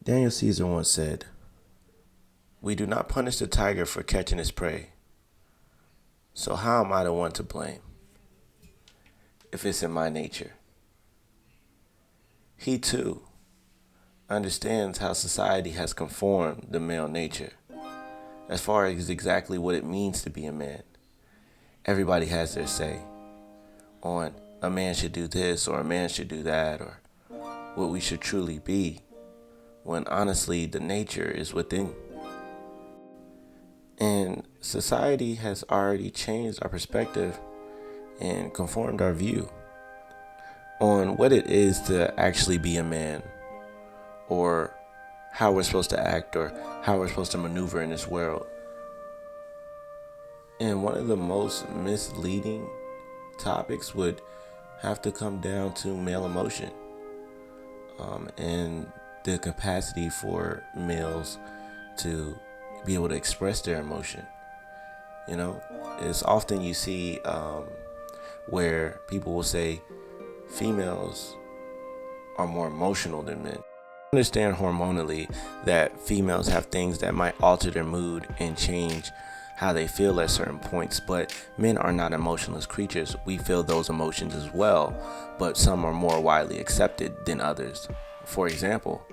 Daniel Caesar once said, "We do not punish the tiger for catching his prey, so how am I the one to blame if it's in my nature?" He too understands how society has conformed the male nature as far as exactly what it means to be a man. Everybody has their say on a man should do this or a man should do that or what we should truly be, when honestly the nature is within. And society has already changed our perspective and conformed our view on what it is to actually be a man, or how we're supposed to act, or how we're supposed to maneuver in this world. And one of the most misleading topics would have to come down to male emotion, and the capacity for males to be able to express their emotion. You know, it's often you see where people will say females are more emotional than men. Understand hormonally that females have things that might alter their mood and change how they feel at certain points, but men are not emotionless creatures. We feel those emotions as well, but some are more widely accepted than others. For example,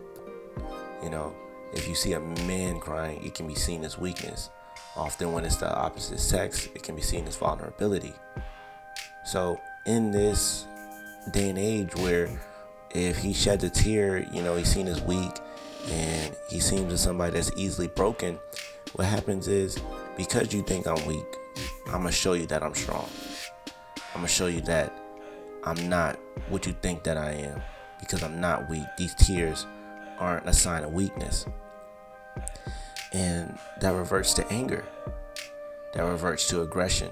you know, if you see a man crying, it can be seen as weakness. Often when it's the opposite sex, it can be seen as vulnerability. So in this day and age where if he sheds a tear, he's seen as weak and he seems as somebody that's easily broken, what happens is, because you think I'm weak, I'm going to show you that I'm strong. I'm going to show you that I'm not what you think that I am, because I'm not weak. These tears aren't a sign of weakness. And that reverts to anger. That reverts to aggression.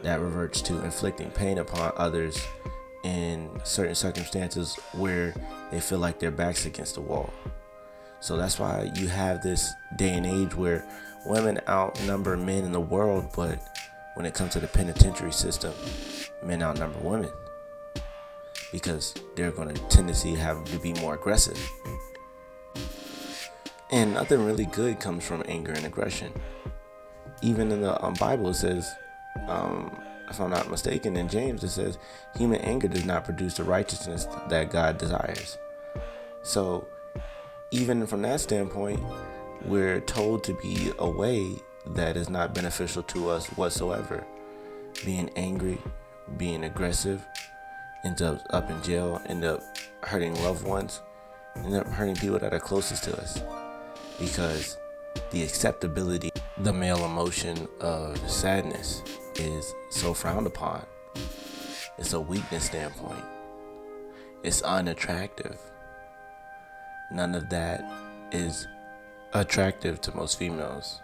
That reverts to inflicting pain upon others in certain circumstances where they feel like their back's against the wall. So that's why you have this day and age where women outnumber men in the world, but when it comes to the penitentiary system, men outnumber women because they're going to tendency have to be more aggressive. And nothing really good comes from anger and aggression. Even in the Bible, it says, if I'm not mistaken, in James, it says, human anger does not produce the righteousness that God desires. So even from that standpoint, we're told to be a way that is not beneficial to us whatsoever. Being angry, being aggressive, ends up in jail, end up hurting loved ones, end up hurting people that are closest to us. Because the acceptability, the male emotion of sadness is so frowned upon. It's a weakness standpoint. It's unattractive. None of that is attractive to most females.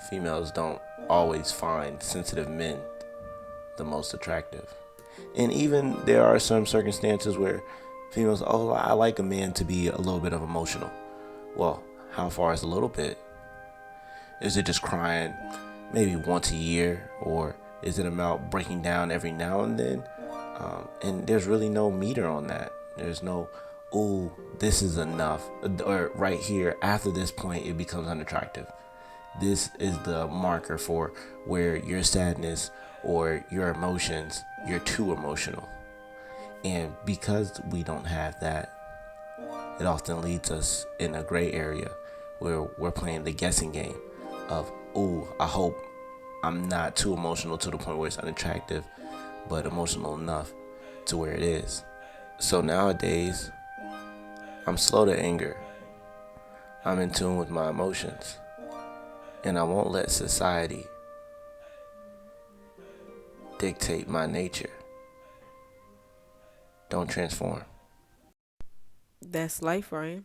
Females don't always find sensitive men the most attractive. And even there are some circumstances where females, I like a man to be a little bit of emotional. Well, how far is a little bit? Is it just crying maybe once a year, or is it about breaking down every now and then? And there's really no meter on that. There's no, ooh, this is enough. Or right here, after this point, it becomes unattractive. This is the marker for where your sadness or your emotions, you're too emotional. And because we don't have that, it often leads us in a gray area where we're playing the guessing game of, ooh, I hope I'm not too emotional to the point where it's unattractive, but emotional enough to where it is. So nowadays, I'm slow to anger. I'm in tune with my emotions. And I won't let society dictate my nature. Don't transform. That's life, Ryan.